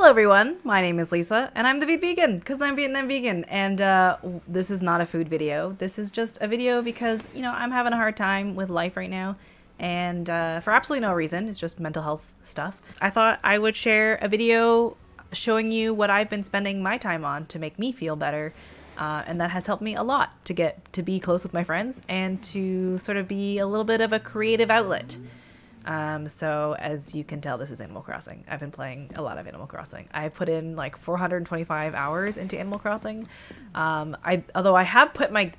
Hello everyone, my name is Lisa, and I'm the Viet Vegan, because I'm Vietnam vegan, and this is not a food video. This is just a video because, you know, I'm having a hard time with life right now, and for absolutely no reason, it's just mental health stuff. I thought I would share a video showing you what I've been spending my time on to make me feel better, and that has helped me a lot to get to be close with my friends and to sort of be a little bit of a creative outlet. So as you can tell, this is Animal Crossing. I've been playing a lot of Animal Crossing. I put in like 425 hours into Animal Crossing. Although I have put my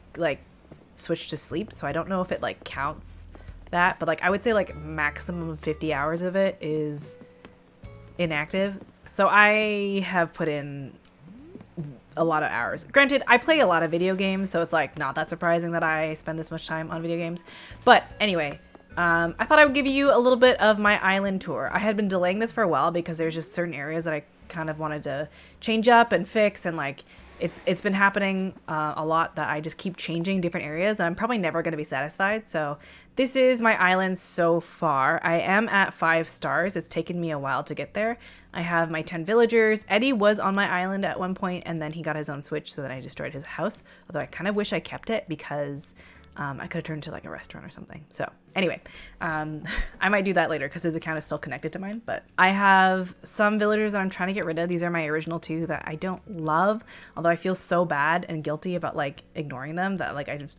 Switch to sleep, so I don't know if it counts that, but I would say maximum 50 hours of it is inactive. So I have put in a lot of hours. Granted, I play a lot of video games, so it's not that surprising that I spend this much time on video games. But anyway, I thought I would give you a little bit of my island tour. I had been delaying this for a while because there's just certain areas that I kind of wanted to change up and fix, and it's been happening a lot that I just keep changing different areas, and I'm probably never going to be satisfied. So this is my island so far. I am at 5 stars. It's taken me a while to get there. I have my 10 villagers. Eddie was on my island at one point, and then he got his own Switch, so then I destroyed his house. Although I kind of wish I kept it because I could have turned it into a restaurant or something. So anyway, I might do that later because his account is still connected to mine. But I have some villagers that I'm trying to get rid of. These are my original 2 that I don't love, although I feel so bad and guilty about ignoring them that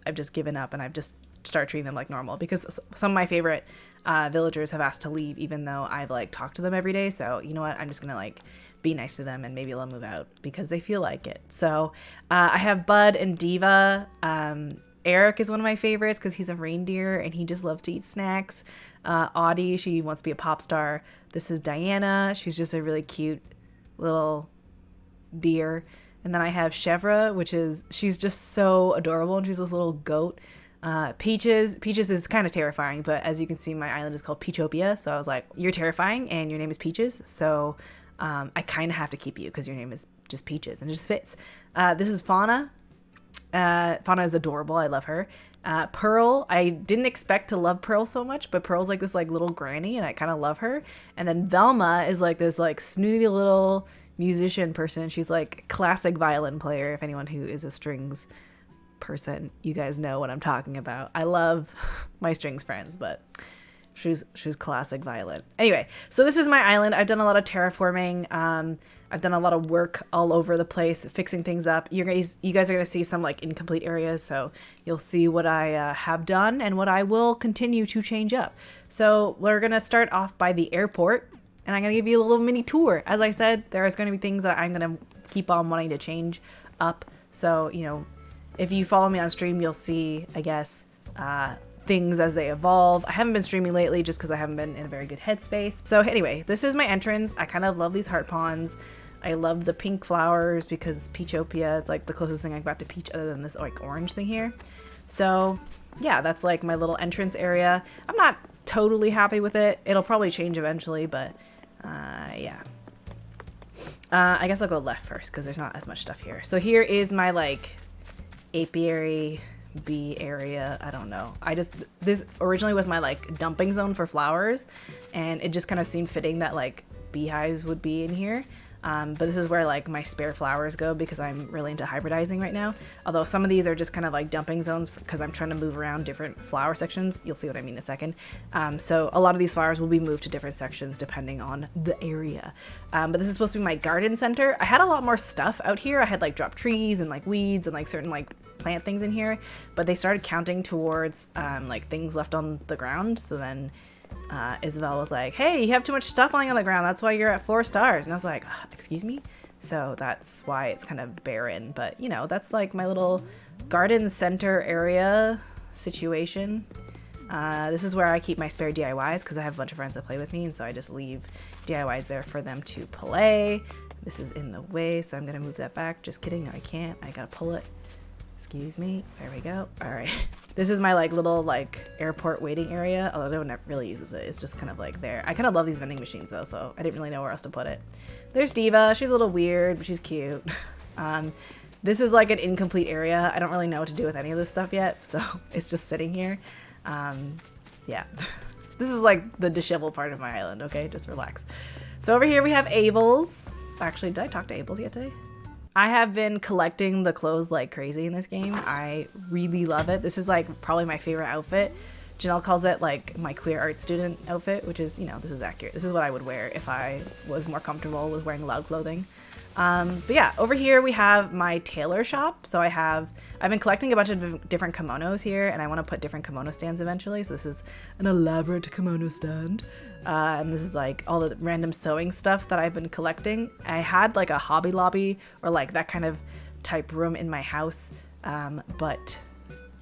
I've just given up, and I've just started treating them like normal because some of my favorite villagers have asked to leave, even though I've talked to them every day. So you know what, I'm just gonna be nice to them, and maybe they'll move out because they feel like it. So I have Bud and Diva. Eric is one of my favorites because he's a reindeer and he just loves to eat snacks. Audie, she wants to be a pop star. This is Diana. She's just a really cute little deer. And then I have Chevra, she's just so adorable, and she's this little goat. Peaches is kind of terrifying, but as you can see, my island is called Peachopia. So I was like, you're terrifying and your name is Peaches. So I kind of have to keep you because your name is just Peaches and it just fits. This is Fauna. Fauna is adorable. I love her. Pearl, I didn't expect to love Pearl so much, but Pearl's this little granny, and I kind of love her. And then Velma is this snooty little musician person. She's classic violin player. If anyone who is a strings person, you guys know what I'm talking about. I love my strings friends, but she's classic violin. Anyway, so this is my island. I've done a lot of terraforming. I've done a lot of work all over the place, fixing things up. You guys are going to see some incomplete areas, so you'll see what I have done and what I will continue to change up. So we're going to start off by the airport, and I'm going to give you a little mini tour. As I said, there's going to be things that I'm going to keep on wanting to change up. So, you know, if you follow me on stream, you'll see, I guess, things as they evolve. I haven't been streaming lately just because I haven't been in a very good headspace. So anyway, this is my entrance. I kind of love these heart ponds. I love the pink flowers because Peachopia, it's the closest thing I got to peach other than this orange thing here. So yeah, that's my little entrance area. I'm not totally happy with it. It'll probably change eventually, but yeah. I guess I'll go left first because there's not as much stuff here. So here is my apiary bee area. I don't know. This originally was my dumping zone for flowers, and it just kind of seemed fitting that beehives would be in here. But this is where my spare flowers go because I'm really into hybridizing right now. Although some of these are just kind of dumping zones because I'm trying to move around different flower sections. You'll see what I mean in a second. So a lot of these flowers will be moved to different sections depending on the area. But this is supposed to be my garden center. I had a lot more stuff out here. I had dropped trees and weeds and certain plant things in here, but they started counting towards things left on the ground. So then Isabel was like, hey, you have too much stuff lying on the ground, that's why you're at 4 stars. And I was like, excuse me? So that's why it's kind of barren, but you know, that's my little garden center area situation. This is where I keep my spare DIYs because I have a bunch of friends that play with me, and so I just leave DIYs there for them to play. This is in the way, so I'm gonna move that back. Just kidding, no, I can't. I gotta pull it. Excuse me. There we go. All right. This is my little airport waiting area, although no one really uses it. It's just kind of there. I kind of love these vending machines though, so I didn't really know where else to put it. There's Diva. She's a little weird, but she's cute. This is an incomplete area. I don't really know what to do with any of this stuff yet, so it's just sitting here. Yeah. This is the disheveled part of my island, okay? Just relax. So over here we have Abel's. Actually, did I talk to Abels yet today? I have been collecting the clothes like crazy in this game. I really love it. This is like probably my favorite outfit. Janelle calls it like my queer art student outfit, which is, you know, this is accurate. This is what I would wear if I was more comfortable with wearing loud clothing. But yeah, over here we have my tailor shop. So I've been collecting a bunch of different kimonos here, and I want to put different kimono stands eventually. So this is an elaborate kimono stand. And this is like all the random sewing stuff that I've been collecting. I had like a Hobby Lobby or like that kind of type room in my house, but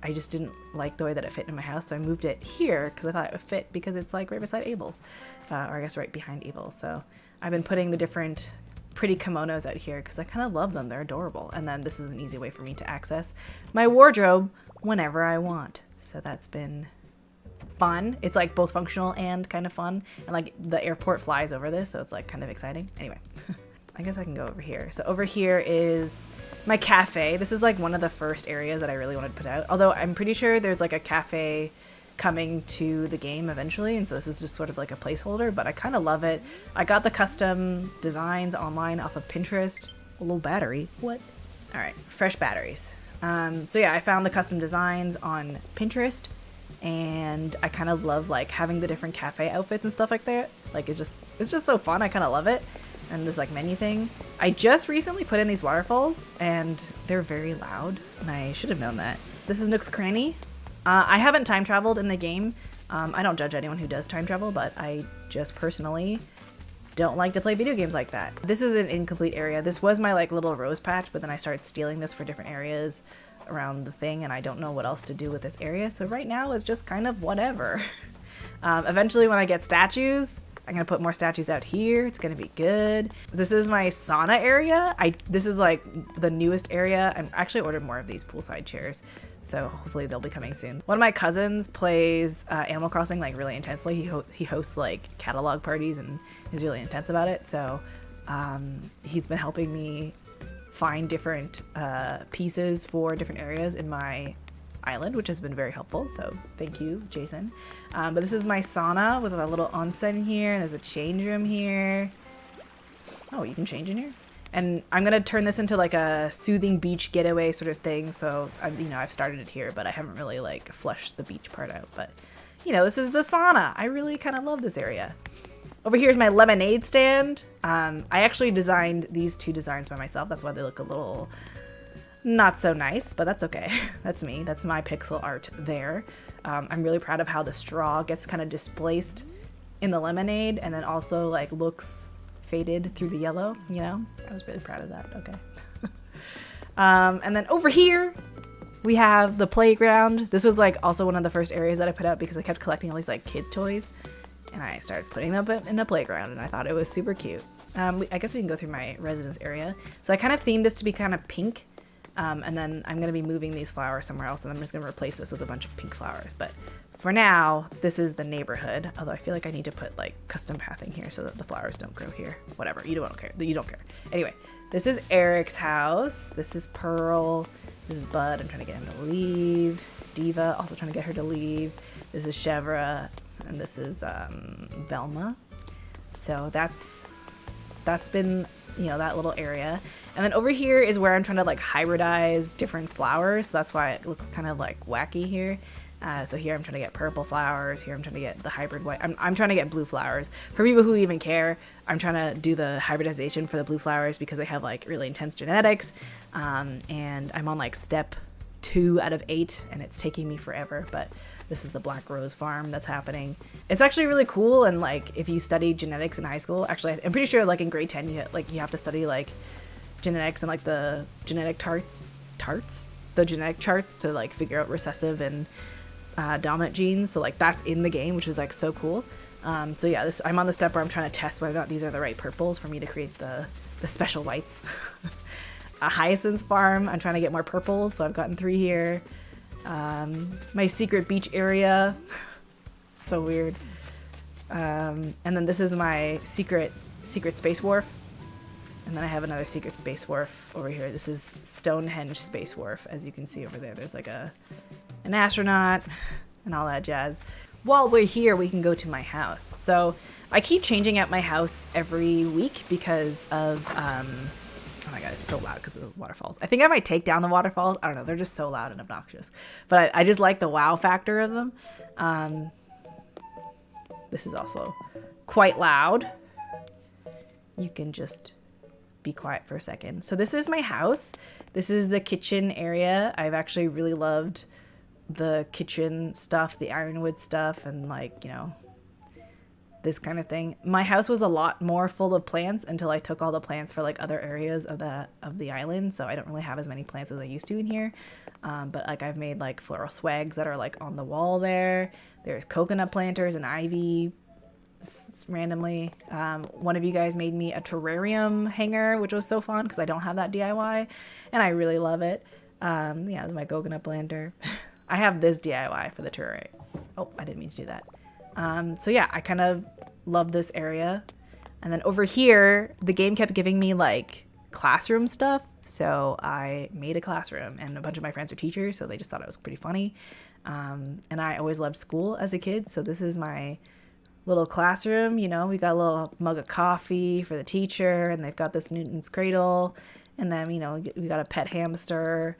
I just didn't like the way that it fit in my house, so I moved it here because I thought it would fit because it's like right beside Abel's, or I guess right behind Abel's. So I've been putting the different pretty kimonos out here because I kind of love them. They're adorable. And then this is an easy way for me to access my wardrobe whenever I want. So that's been fun. It's like both functional and kind of fun. And like the airport flies over this, so it's like kind of exciting. Anyway, I guess I can go over here. So over here is my cafe. This is like one of the first areas that I really wanted to put out. Although I'm pretty sure there's like a cafe coming to the game eventually, and so this is just sort of like a placeholder, but I kind of love it. I got the custom designs online off of Pinterest. A little battery. What? All right, fresh batteries. So yeah, I found the custom designs on Pinterest, and I kind of love like having the different cafe outfits and stuff like that. Like it's just so fun. I kind of love it. And this like menu thing. I just recently put in these waterfalls, and they're very loud, and I should have known that. This is Nook's Cranny. I haven't time traveled in the game. I don't judge anyone who does time travel, but I just personally don't like to play video games like that. This is an incomplete area. This was my like little rose patch, but then I started stealing this for different areas around the thing, and I don't know what else to do with this area. So right now it's just kind of whatever. Eventually when I get statues, I'm gonna put more statues out here. It's gonna be good. This is my sauna area. This is like the newest area. I actually ordered more of these poolside chairs, so hopefully they'll be coming soon. One of my cousins plays Animal Crossing like really intensely. He hosts like catalog parties and is really intense about it. So he's been helping me find different pieces for different areas in my island, which has been very helpful, so thank you, Jason. But this is my sauna with a little onsen here, and there's a change room here. Oh, you can change in here? And I'm gonna turn this into like a soothing beach getaway sort of thing, so I've started it here, but I haven't really like flushed the beach part out. But you know, this is the sauna. I really kind of love this area. Over here is my lemonade stand. I actually designed these two designs by myself. That's why they look a little not so nice, but that's okay. That's me. That's my pixel art there. I'm really proud of how the straw gets kind of displaced in the lemonade and then also like looks faded through the yellow, you know? I was really proud of that. Okay. And then over here we have the playground. This was like also one of the first areas that I put out because I kept collecting all these like kid toys, and I started putting them in the playground, and I thought it was super cute. I guess we can go through my residence area. So I kind of themed this to be kind of pink. And then I'm going to be moving these flowers somewhere else, and I'm just going to replace this with a bunch of pink flowers. But for now, this is the neighborhood, although I feel like I need to put like custom pathing here so that the flowers don't grow here. Whatever, you don't care. You don't care. Anyway, this is Eric's house. This is Pearl. This is Bud. I'm trying to get him to leave. Diva, also trying to get her to leave. This is Chevra, and this is Velma. So that's been, you know, that little area. And then over here is where I'm trying to like hybridize different flowers. So that's why it looks kind of like wacky here. So here I'm trying to get purple flowers. Here I'm trying to get the hybrid white. I'm trying to get blue flowers. For people who even care, I'm trying to do the hybridization for the blue flowers because they have like really intense genetics. And I'm on like step 2 out of 8, and it's taking me forever. But this is the Black Rose farm that's happening. It's actually really cool. And like if you study genetics in high school, actually I'm pretty sure like in grade 10 you have to study like genetics and like the genetic the genetic charts to like figure out recessive and dominant genes. So like that's in the game, which is like so cool. So yeah, I'm on the step where I'm trying to test whether or not these are the right purples for me to create the special whites. A hyacinth farm, I'm trying to get more purples, so I've gotten 3 here. My secret beach area, so weird. And then this is my secret space wharf. And then I have another secret space wharf over here. This is Stonehenge Space Wharf. As you can see over there, there's like an astronaut and all that jazz. While we're here, we can go to my house. So I keep changing out my house every week because of, oh my god, it's so loud because of the waterfalls. I think I might take down the waterfalls. I don't know, they're just so loud and obnoxious. But I just like the wow factor of them. This is also quite loud. You can just be quiet for a second. So this is my house. This is the kitchen area. I've actually really loved the kitchen stuff, the ironwood stuff, and like, you know, this kind of thing. My house was a lot more full of plants until I took all the plants for like other areas of the island, so I don't really have as many plants as I used to in here. But like I've made like floral swags that are like on the wall there. There's coconut planters and ivy randomly. One of you guys made me a terrarium hanger, which was so fun because I don't have that DIY and I really love it. Yeah, my coconut planter. I have this DIY for the terrarium. Oh, I didn't mean to do that. So yeah, I kind of love this area. And then over here, the game kept giving me like classroom stuff. So I made a classroom, and a bunch of my friends are teachers, so they just thought it was pretty funny. And I always loved school as a kid. So this is my little classroom. You know, we got a little mug of coffee for the teacher, and they've got this Newton's cradle. And then, you know, we got a pet hamster,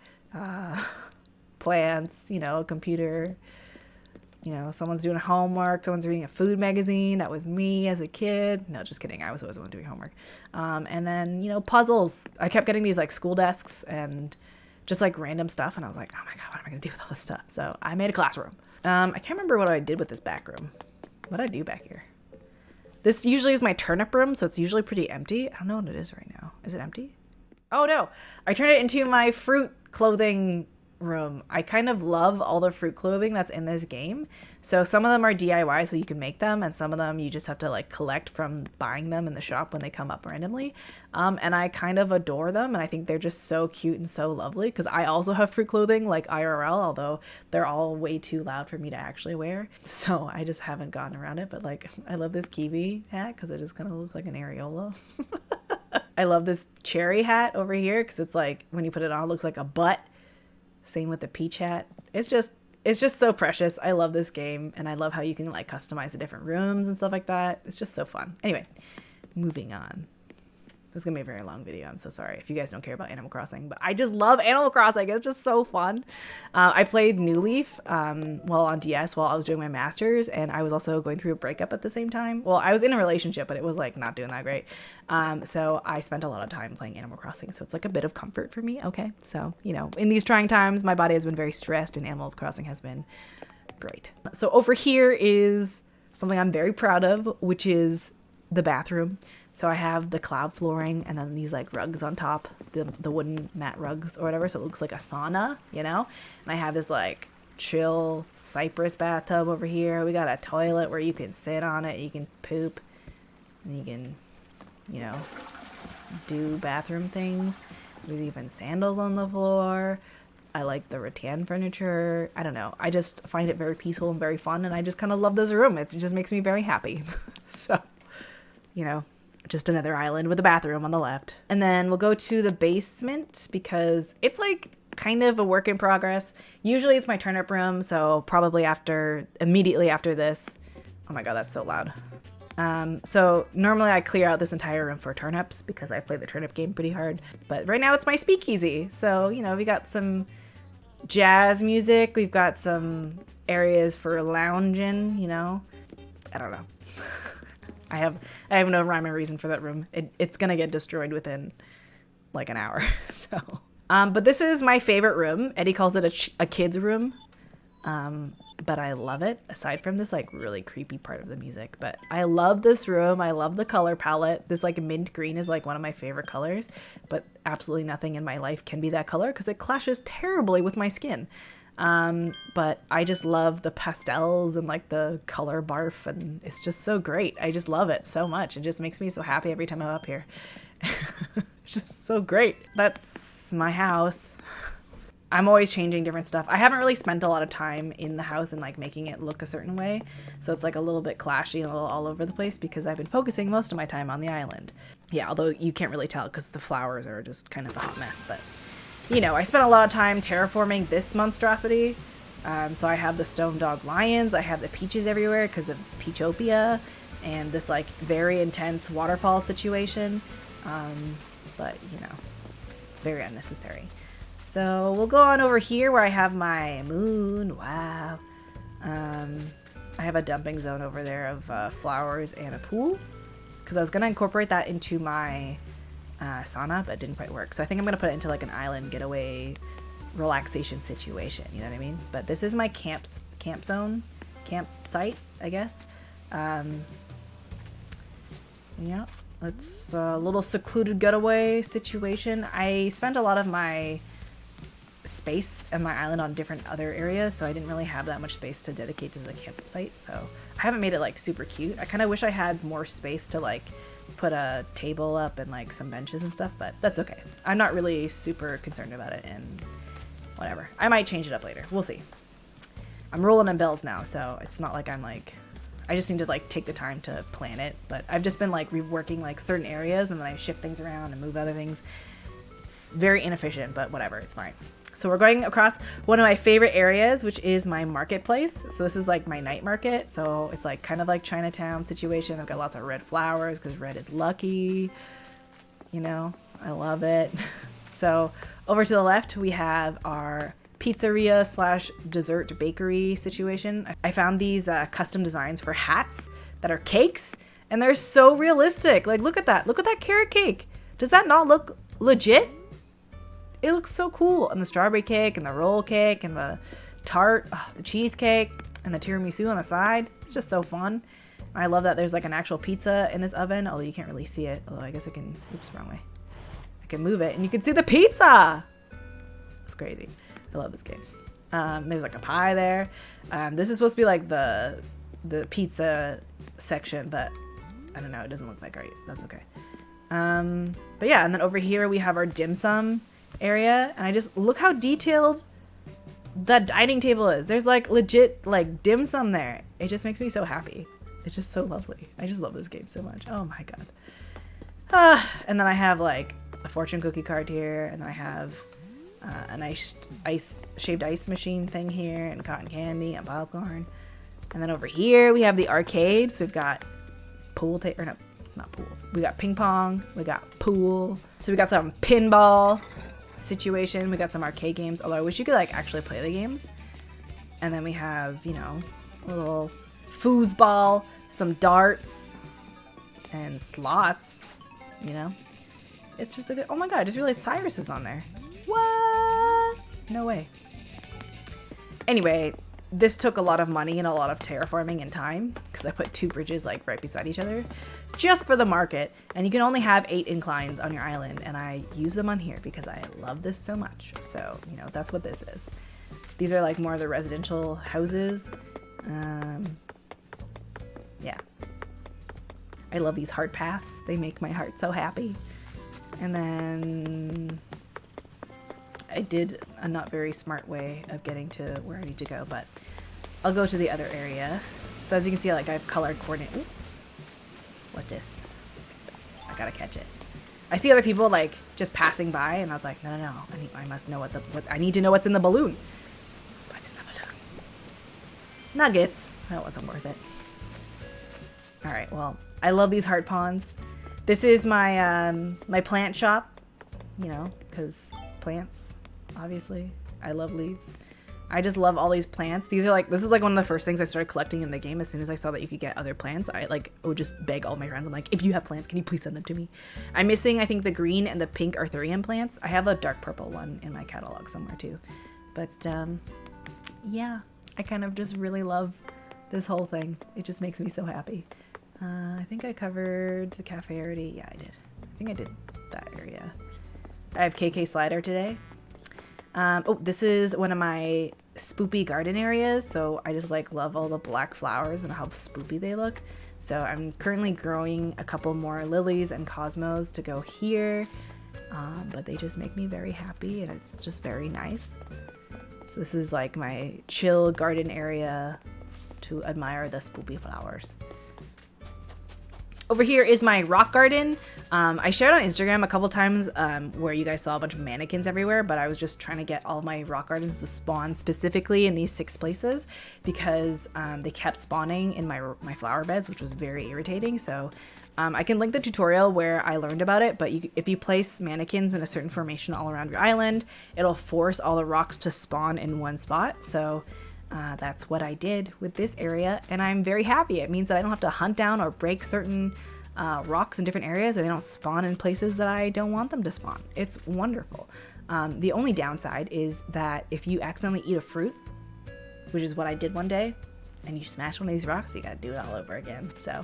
plants, you know, a computer. You know, someone's doing homework, someone's reading a food magazine. That was me as a kid. No, just kidding. I was always the one doing homework. And then, you know, puzzles. I kept getting these like school desks and just like random stuff. And I was like, oh my God, what am I going to do with all this stuff? So I made a classroom. I can't remember what I did with this back room. What did I do back here? This usually is my turnip room, so it's usually pretty empty. I don't know what it is right now. Is it empty? Oh no, I turned it into my fruit clothing room. I kind of love all the fruit clothing that's in this game. So some of them are DIY, so you can make them, and some of them you just have to like collect from buying them in the shop when they come up randomly. And I kind of adore them, and I think they're just so cute and so lovely because I also have fruit clothing like IRL, although they're all way too loud for me to actually wear. So I just haven't gotten around it. But like, I love this kiwi hat because it just kind of looks like an areola. I love this cherry hat over here because it's like when you put it on, it looks like a butt. Same with the peach hat. It's just so precious. I love this game, and I love how you can like customize the different rooms and stuff like that. It's just so fun. Anyway, moving on. This is gonna be a very long video. I'm so sorry if you guys don't care about Animal Crossing, but I just love Animal Crossing. It's just so fun. I played New Leaf on DS while I was doing my master's, and I was also going through a breakup at the same time. Well, I was in a relationship, but it was like not doing that great. So I spent a lot of time playing Animal Crossing. So it's like a bit of comfort for me. Okay, so you know, in these trying times, my body has been very stressed, and Animal Crossing has been great. So over here is something I'm very proud of, which is the bathroom. So I have the cloud flooring and then these like rugs on top, the wooden mat rugs or whatever. So it looks like a sauna, you know? And I have this like chill cypress bathtub over here. We got a toilet where you can sit on it. You can poop and you can, you know, do bathroom things. There's even sandals on the floor. I like the rattan furniture. I don't know. I just find it very peaceful and very fun. And I just kind of love this room. It just makes me very happy. So, you know. Just another island with a bathroom on the left. And then we'll go to the basement because it's like kind of a work in progress. Usually it's my turnip room, so probably immediately after this. Oh my God, that's so loud. So normally I clear out this entire room for turnips because I play the turnip game pretty hard. But right now it's my speakeasy. So, you know, we got some jazz music. We've got some areas for lounging, you know. I don't know. I have no rhyme or reason for that room. It's gonna get destroyed within like an hour. So, but this is my favorite room. Eddie calls it a kid's room, but I love it. Aside from this like really creepy part of the music, but I love this room. I love the color palette. This like mint green is like one of my favorite colors, but absolutely nothing in my life can be that color because it clashes terribly with my skin. But I just love the pastels and like the color barf, and it's just so great. I just love it so much. It just makes me so happy every time I'm up here. It's just so great. That's my house. I'm always changing different stuff. I haven't really spent a lot of time in the house and like making it look a certain way. So it's like a little bit clashy and a little all over the place because I've been focusing most of my time on the island. Yeah, although you can't really tell because the flowers are just kind of a hot mess, but you know, I spent a lot of time terraforming this monstrosity. So I have the stone dog lions. I have the peaches everywhere because of Peachopia. and this like very intense waterfall situation. But you know, it's very unnecessary. So we'll go on over here where I have my moon. Wow. I have a dumping zone over there of flowers and a pool, because I was going to incorporate that into my sauna, but it didn't quite work. So I think I'm going to put it into like an island getaway relaxation situation, you know what I mean? But this is my campsite, I guess. Yeah, it's a little secluded getaway situation. I spent a lot of my space and my island on different other areas, so I didn't really have that much space to dedicate to the campsite. So I haven't made it like super cute. I kind of wish I had more space to like put a table up and like some benches and stuff, but that's okay. I'm not really super concerned about it, and whatever. I might change it up later. We'll see. I'm rolling in bills now, so it's not like I'm like, I just need to like take the time to plan it, but I've just been like reworking like certain areas, and then I shift things around and move other things. It's very inefficient, but whatever, it's fine. So we're going across one of my favorite areas, which is my marketplace. So this is like my night market. So it's like kind of like Chinatown situation. I've got lots of red flowers because red is lucky. You know, I love it. So over to the left, we have our pizzeria slash dessert bakery situation. I found these custom designs for hats that are cakes, and they're so realistic. Like, look at that. Look at that carrot cake. Does that not look legit? It looks so cool. And the strawberry cake and the roll cake and the tart, the cheesecake and the tiramisu on the side. It's just so fun. I love that there's like an actual pizza in this oven, although you can't really see it. Although I guess I can, oops, wrong way. I can move it and you can see the pizza. It's crazy. I love this game. There's like a pie there. This is supposed to be like the pizza section, but I don't know. It doesn't look like right. That's okay. But yeah, and then over here we have our dim sum area, and I just look how detailed the dining table is. There's like legit like dim sum there. It just makes me so happy. It's just so lovely. I just love this game so much. Oh my god. And then I have like a fortune cookie card here, and then I have a nice shaved ice machine thing here, and cotton candy and popcorn. And then over here we have the arcade. So we've got pool or no, not pool. We got ping pong. We got pool. So we got some pinball situation. We got some arcade games, although I wish you could like actually play the games. And then we have, you know, a little foosball, some darts, and slots, you know. It's just a good, oh my god, I just realized Cyrus is on there. What? No way. Anyway, this took a lot of money and a lot of terraforming and time, because I put two bridges like right beside each other just for the market, and you can only have 8 inclines on your island, and I use them on here because I love this so much. So, you know, that's what this is. These are like more of the residential houses. Yeah. I love these hard paths. They make my heart so happy. And then I did a not very smart way of getting to where I need to go, but I'll go to the other area. So as you can see, like I've colored coordinate. Ooh. What this? I gotta catch it. I see other people like just passing by, and I was like, no. I must know what I need to know what's in the balloon. What's in the balloon? Nuggets. That wasn't worth it. All right. Well, I love these heart ponds. This is my my plant shop. You know, because plants. Obviously, I love leaves. I just love all these plants. This is like one of the first things I started collecting in the game. As soon as I saw that you could get other plants, I like would just beg all my friends. I'm like, if you have plants, can you please send them to me? I'm missing, I think, the green and the pink Arthurian plants. I have a dark purple one in my catalog somewhere too. But yeah, I kind of just really love this whole thing. It just makes me so happy. I think I covered the cafe already. Yeah, I did. I think I did that area. I have KK Slider today. Oh, this is one of my spoopy garden areas. So I just like love all the black flowers and how spoopy they look. So I'm currently growing a couple more lilies and cosmos to go here. But they just make me very happy, and it's just very nice. So this is like my chill garden area to admire the spoopy flowers. Over here is my rock garden. I shared on Instagram a couple times where you guys saw a bunch of mannequins everywhere, but I was just trying to get all my rock gardens to spawn specifically in these 6 places because they kept spawning in my flower beds, which was very irritating. So I can link the tutorial where I learned about it, but if you place mannequins in a certain formation all around your island, it'll force all the rocks to spawn in one spot. So that's what I did with this area, and I'm very happy. It means that I don't have to hunt down or break certain rocks in different areas, and they don't spawn in places that I don't want them to spawn. It's wonderful. The only downside is that if you accidentally eat a fruit, which is what I did one day, and you smash one of these rocks, you gotta do it all over again. So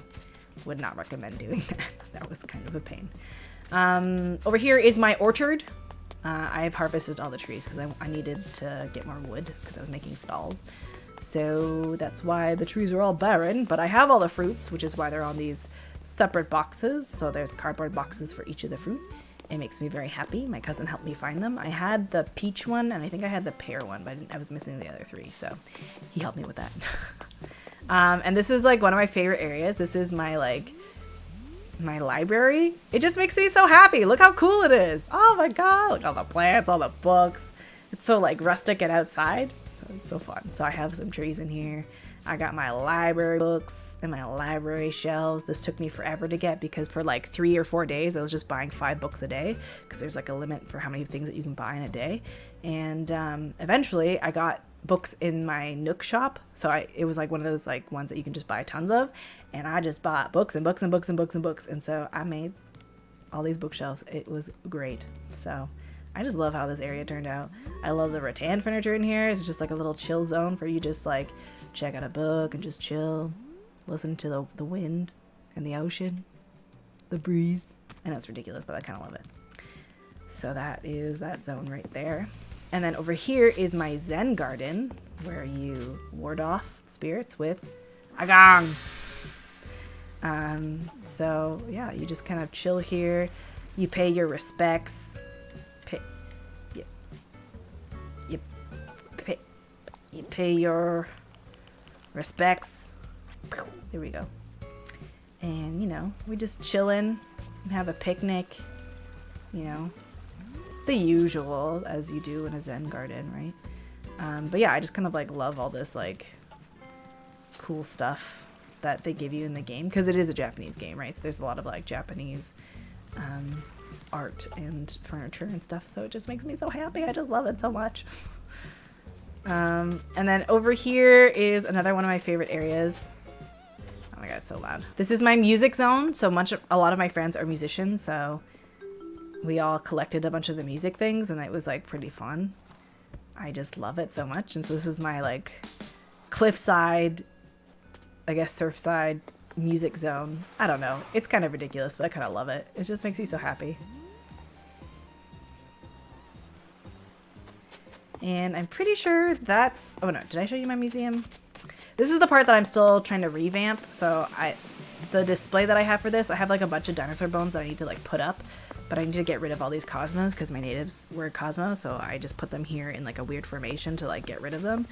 would not recommend doing that. That was kind of a pain. Over here is my orchard. I've harvested all the trees because I needed to get more wood because I was making stalls. So that's why the trees are all barren, but I have all the fruits, which is why they're on these separate boxes. So there's cardboard boxes for each of the fruit. It makes me very happy. My cousin helped me find them. I had the peach one, and I think I had the pear one, but I was missing the other 3, so he helped me with that. And this is like one of my favorite areas. This is my library. It just makes me so happy. Look how cool it is. Oh my god, look, all the plants, all the books. It's so like rustic and outside, so it's so fun. So I have some trees in here. I got my library books and my library shelves. This took me forever to get because for like 3 or 4 days I was just buying 5 books a day because there's like a limit for how many things that you can buy in a day. And eventually I got books in my Nook shop. So it was like one of those like ones that you can just buy tons of, and I just bought books and books and books and books and books, and so I made all these bookshelves. It was great. So I just love how this area turned out. I love the rattan furniture in here. It's just like a little chill zone for you just like check out a book and just chill, listen to the wind and the ocean, the breeze. I know it's ridiculous, but I kind of love it. So that is that zone right there. And then over here is my Zen garden, where you ward off spirits with a gong. So yeah, you just kind of chill here. You pay your respects. You pay your respects. There we go. And you know, we just chillin' and have a picnic. You know, the usual as you do in a Zen garden, right? But yeah, I just kind of like love all this like cool stuff that they give you in the game because it is a Japanese game, right? So there's a lot of like Japanese art and furniture and stuff, so it just makes me so happy. I just love it so much. And then over here is another one of my favorite areas. Oh my god, it's so loud. This is my music zone. So a lot of my friends are musicians, so we all collected a bunch of the music things, and it was like pretty fun. I just love it so much. And so this is my like cliffside, I guess surfside music zone. I don't know. It's kind of ridiculous, but I kind of love it. It just makes me so happy. And I'm pretty sure that's... Oh no, did I show you my museum? This is the part that I'm still trying to revamp. So the display that I have for this, I have like a bunch of dinosaur bones that I need to like put up. But I need to get rid of all these Cosmos because my natives were Cosmo, so I just put them here in like a weird formation to like get rid of them.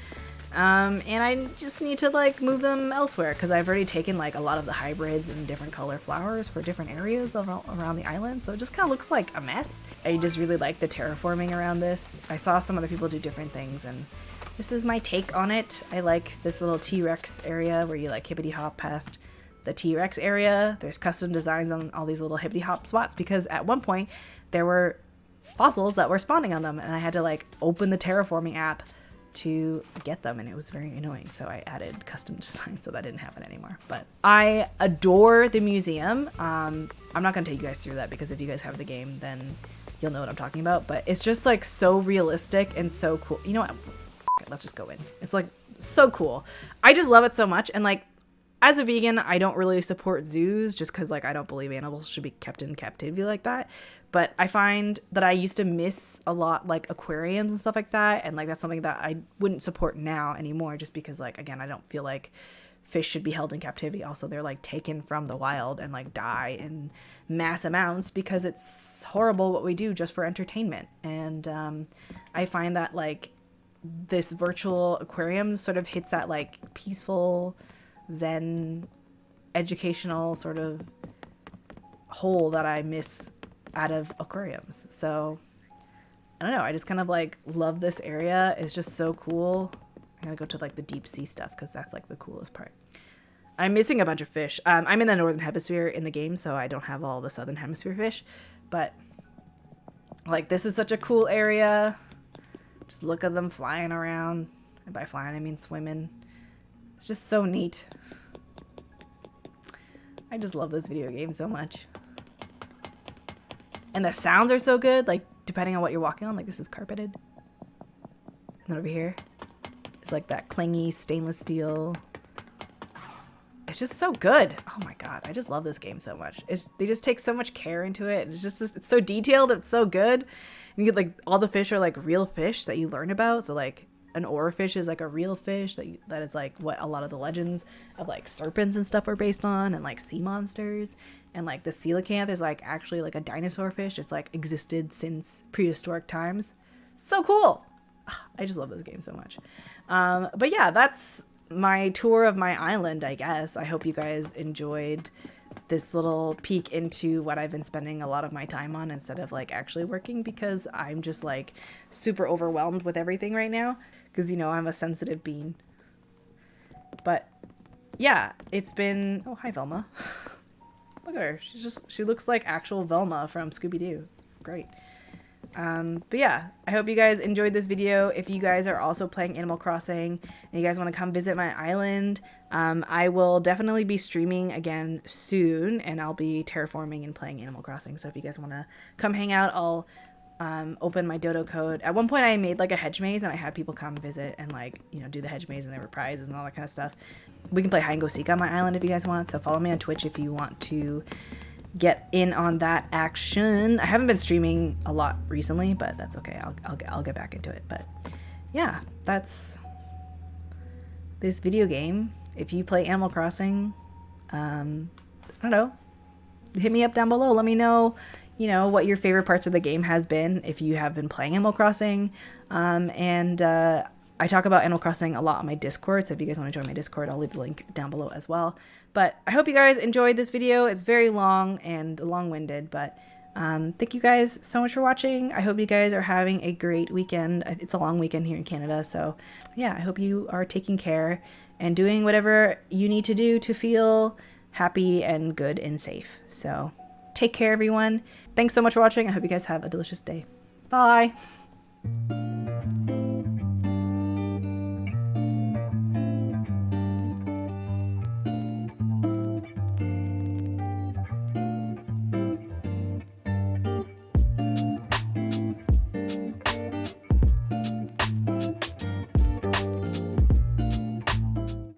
And I just need to like move them elsewhere because I've already taken like a lot of the hybrids and different color flowers for different areas around the island, so it just kind of looks like a mess. I just really like the terraforming around this. I saw some other people do different things, and this is my take on it. I like this little T-Rex area where you like hippity hop past the T-Rex area. There's custom designs on all these little hippity hop spots because at one point there were fossils that were spawning on them, and I had to like open the terraforming app to get them, and it was very annoying, so I added custom design so that didn't happen anymore. But I adore the museum. I'm not gonna take you guys through that because if you guys have the game then you'll know what I'm talking about, but it's just like so realistic and so cool. You know what, let's just go in. It's like so cool. I just love it so much. And like as a vegan, I don't really support zoos just because like I don't believe animals should be kept in captivity like that. But I find that I used to miss a lot like aquariums and stuff like that, and like that's something that I wouldn't support now anymore just because like again I don't feel like fish should be held in captivity. Also, they're like taken from the wild and like die in mass amounts because it's horrible what we do just for entertainment. And I find that like this virtual aquarium sort of hits that like peaceful Zen educational sort of hole that I miss out of aquariums. So I don't know, I just kind of like love this area. It's just so cool. I'm gonna go to like the deep sea stuff because that's like the coolest part. I'm missing a bunch of fish. I'm in the northern hemisphere in the game, so I don't have all the southern hemisphere fish, but like this is such a cool area. Just look at them flying around, and by flying I mean swimming. It's just so neat. I just love this video game so much. And the sounds are so good, like depending on what you're walking on. Like this is carpeted. And then over here, it's like that clingy stainless steel. It's just so good. Oh my god, I just love this game so much. They just take so much care into it. It's just it's so detailed. It's so good. And you get like all the fish are like real fish that you learn about. So like an oarfish is like a real fish that is like what a lot of the legends of like serpents and stuff are based on, and like sea monsters. And like the coelacanth is like actually like a dinosaur fish. It's like existed since prehistoric times. So cool. I just love this game so much. But yeah, that's my tour of my island, I guess. I hope you guys enjoyed this little peek into what I've been spending a lot of my time on instead of like actually working, because I'm just like super overwhelmed with everything right now because, you know, I'm a sensitive being. But yeah, it's been... Oh, hi, Velma. Look at her. She looks like actual Velma from Scooby-Doo. It's great. But yeah, I hope you guys enjoyed this video. If you guys are also playing Animal Crossing and you guys want to come visit my island, I will definitely be streaming again soon, and I'll be terraforming and playing Animal Crossing. So if you guys want to come hang out, I'll open my dodo code. At one point I made like a hedge maze and I had people come visit and like, you know, do the hedge maze, and there were prizes and all that kind of stuff. We can play hide and go seek on my island if you guys want. So follow me on Twitch if you want to get in on that action. I haven't been streaming a lot recently, but that's okay. I'll get back into it. But yeah, that's this video game. If you play Animal Crossing, I don't know, hit me up down below. Let me know, you know, what your favorite parts of the game has been if you have been playing Animal Crossing. I talk about Animal Crossing a lot on my Discord, so if you guys want to join my Discord, I'll leave the link down below as well. But I hope you guys enjoyed this video. It's very long and long-winded, but thank you guys so much for watching. I hope you guys are having a great weekend. It's a long weekend here in Canada, so yeah, I hope you are taking care and doing whatever you need to do to feel happy and good and safe. So take care, everyone. Thanks so much for watching. I hope you guys have a delicious day. Bye.